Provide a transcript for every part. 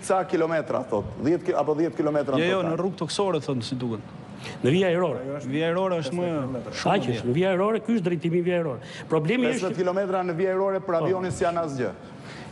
ca kilometra, thot. 10 apo 10 kilometra në total. Jo, në rrugë toksore, thonë, si duket. Në vija ajrore. Vija ajrore është më shumë. Aqesh, në vija ajrore, ky është drejtimi i vija ajrore. Problemi është 50 kilometra në vija ajrore për avionin si janë asgjë.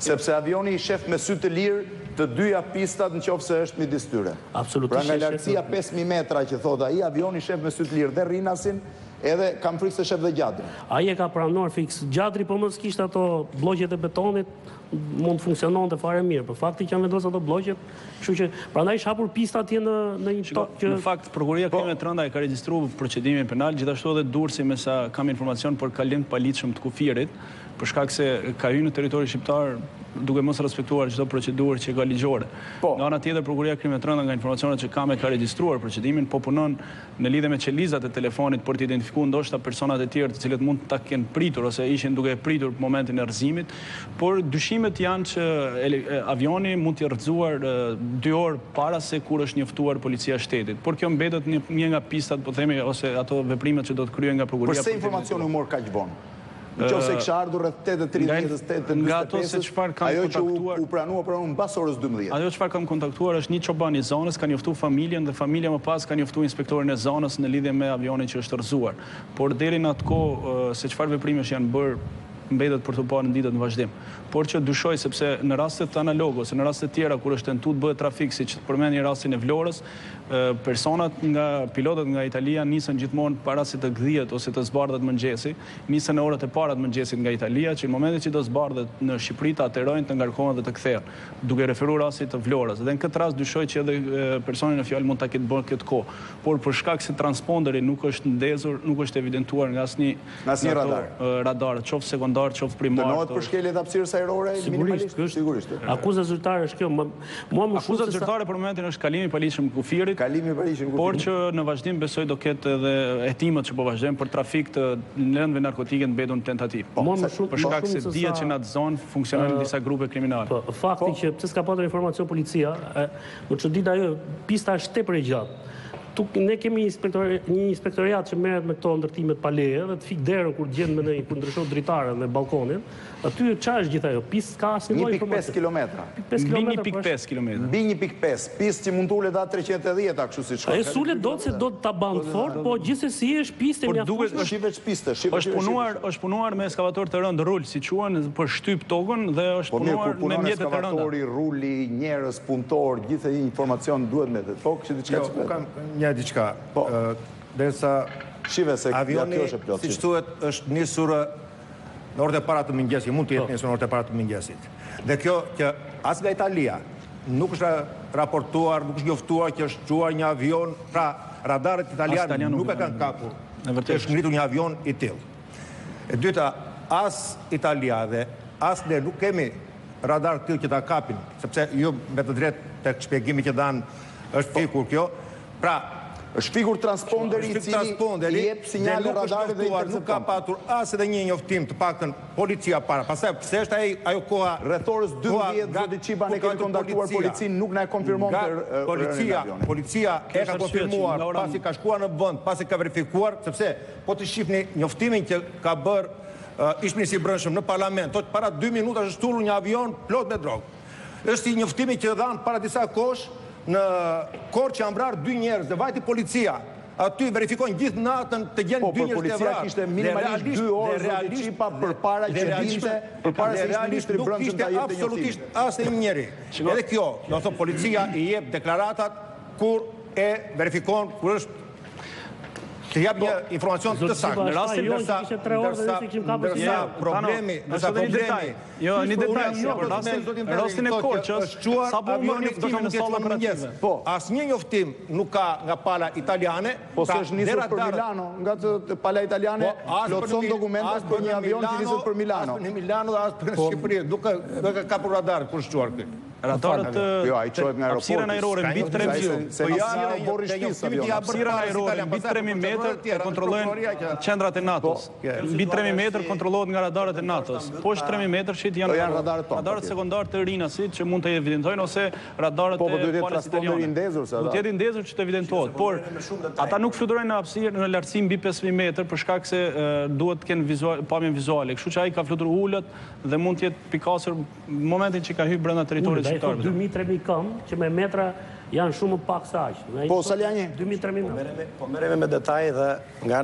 Sepse avioni i shef me sy të lirë të dyja pistat në qoftë se është midis tyre. Absolutisht. Pra nga lartësia 5000 metra që thot ai, avioni shef me sy të lirë dhe rrinasin, edhe kam frikë se shef dhe gjadrin. Ai e ka pranuar fiks gjadri, po mos kishte ato blloqet e betonit, mund të funksiononte fare mirë. Por fakti që janë vendosur ato blloqet, kështu që prandaj është hapur pista atje në një tok që në fakt prokuroria Klimit të Rënda e ka regjistruar procedimin penal, gjithashtu edhe Durrësi me sa kam informacion për kalim të palitshëm të kufirit, për shkak se ka hyrë në territorin shqiptar duke mos respektuar çdo procedurë që ka ligjore. Nga ana tjetër, prokuroria Krimit të Rënda nga informacionet që kam e ka regjistruar procedimin, po punon në lidhje me qelizat e telefonit për të identifikuar ndoshta personat e tjerë të cilët mund ta kenë pritur ose ishin duke e pritur në momentin e rrëzimit, por dyshimet janë që avioni mund të rrëzuar 2 orë para se kur është njoftuar policia e shtetit. Por kjo mbetet një nga pistat, po themi, ose ato veprimet që do të kryhen nga prokuroria. Përse informacioni u mor kaq vonë? Në qoftë se kishte ardhur rreth 8:30, nga ato se çfarë kam kontaktuar, ajo që u pranua mbas orës 12. Ajo çfarë kam kontaktuar është një çoban i zonës, ka njoftuar familjen dhe familja më pas ka njoftuar inspektorin e zonës në lidhje me avionin që është rrëzuar. Por deri në atë kohë se çfarë veprimesh janë bërë mbetet për të parë në ditët në vazhdim. Por që dyshoj sepse në rastet analoge ose në rastet tjera kur është tentuar të bëhet trafik, siç përmendni rastin e Vlorës, personat nga pilotët nga Italia nisën gjithmonë para se të gdhihet ose të zbardhet mëngjesi, nisën në orët e para të mëngjesit nga Italia, që në momentin që do zbardhet në Shqipëri të aterojnë, të ngarkohen dhe të kthehen, duke referuar rastit të Vlorës. Dhe në këtë rast dyshoj që edhe personi në fjalë mund ta ketë bërë këtë kohë, por për shkak se transponderi nuk është ndezur, nuk është evidentuar nga asnjë radar, qoftë sekondar, qoftë primar. Dënohet për shkelje të hapësirës ajrore minimalisht? Sigurisht. Akuzat zyrtare është kjo. Akuzat zyrtare për momentin është kalimi i paligjshëm kufirit. Por që në vazhdim besoj do ketë edhe hetimet që po vazhdojnë për trafik të lëndëve narkotike mbetur tentativ. Për shkak se dihet që në atë zonë funksionojnë disa grupe kriminale. Fakti që pse s'ka pasur informacion policia, më çudit ajo, pista është tepër e gjatë. Ne kemi një inspektoriat që merret me këto ndërtimet pa leje dhe të fik derën kur gjen me një kur ndryshon dritaren dhe balkonin. Aty çfarë është gjithë ajo? Pistë ka asnjë lloj informacioni. 1.5 kilometra. Mbi 1.5 kilometra. Mbi 1.5. Pistë që mund të ulet atë 310 kështu siç ka. Ai sulet do se do ta ban fort, po gjithsesi është pistë mjaft. Por duket është veç pistë, është punuar me ekskavator të rënd rul, si quhen, për shtyp tokën dhe është punuar me mjete të rënda. Ekskavatori, ruli, njerëz, punëtor, gjithë ai informacion duhet me të. Po, kështu diçka. Jo, kam një diçka. Derisa avioni, siç thuhet, është nisur në orët e para të mëngjesit, mund të jetë nisur në orët e para të mëngjesit. Dhe kjo që as nga Italia nuk është raportuar, nuk është njoftuar që është çuar një avion, pra radarët italianë nuk e kanë kapur. Është ngritur një avion i tillë. E dyta, as Italia dhe as ne nuk kemi radar të tillë që ta kapin, sepse ju me të drejtë tek shpjegimi që dhanë është fikur kjo. Pra, është fikur transponderi i cili jep sinjale radare dhe intercepton. Nuk ka patur as edhe një njoftim të paktën policia para. Pastaj pse është ajo koha rreth orës 12 zoti Çipa ne kemi kontaktuar policinë, nuk na e konfirmon policia e ka konfirmuar pasi ka shkuar në vend, pasi ka verifikuar, sepse po të shihni njoftimin që ka bërë ish-ministri i Brendshëm në parlament, thotë para 2 minuta është shtullur një avion plot me drogë. Është i njoftimi që dhan para disa kohësh në Korçë që janë vrarë 2 njerëz dhe vajti policia. Aty verifikojnë gjithë natën të gjenë 2 njerëz të vrarë. Policia kishte minimalisht 2 orë zoti Çipa përpara që vinte, përpara se ministri i Brendshëm ta jepte absolutisht asnjë njeri. Edhe kjo, do të thotë policia i jep deklaratat kur e verifikon, kur është të jap një informacion të saktë. Në rastin ndërsa problemi, jo, një detaj, rastin e Korçës, sapo avioni do të sallë operative. Po, asnjë njoftim nuk ka nga pala italiane, po se është nisur për Milano, nga pala italiane plotson dokumentat për një avion që niset për Milano. As në Milano dhe as për Shqipëri, nuk ka kapur radar kur shquar këtu. Radarët hapësirën ajrore mbi 3000 metër kontrollojnë qendrat e NATO-s. Mbi 3000 metër kontrollohet nga radarët e NATO-s. Poshtë 3000 metër shit janë radarët sekondar të rinasit që mund të evidentojnë ose radarët e palës italiane. Do të jetë i ndezur që të evidentohet, por ata nuk fluturojnë në hapësirë në lartësi mbi 5000 metër për shkak se duhet të kenë pamjen vizuale. Kështu që ai ka fluturuar ulët dhe mund të jetë pikasur në momentin që ka hyrë brenda territorit. shqiptarëve. 2.000-3.000 këmbë, që me metra janë shumë pak sa aq. Po, Saljani? 2.000-3.000 metra. Po merremi me detaj dhe nga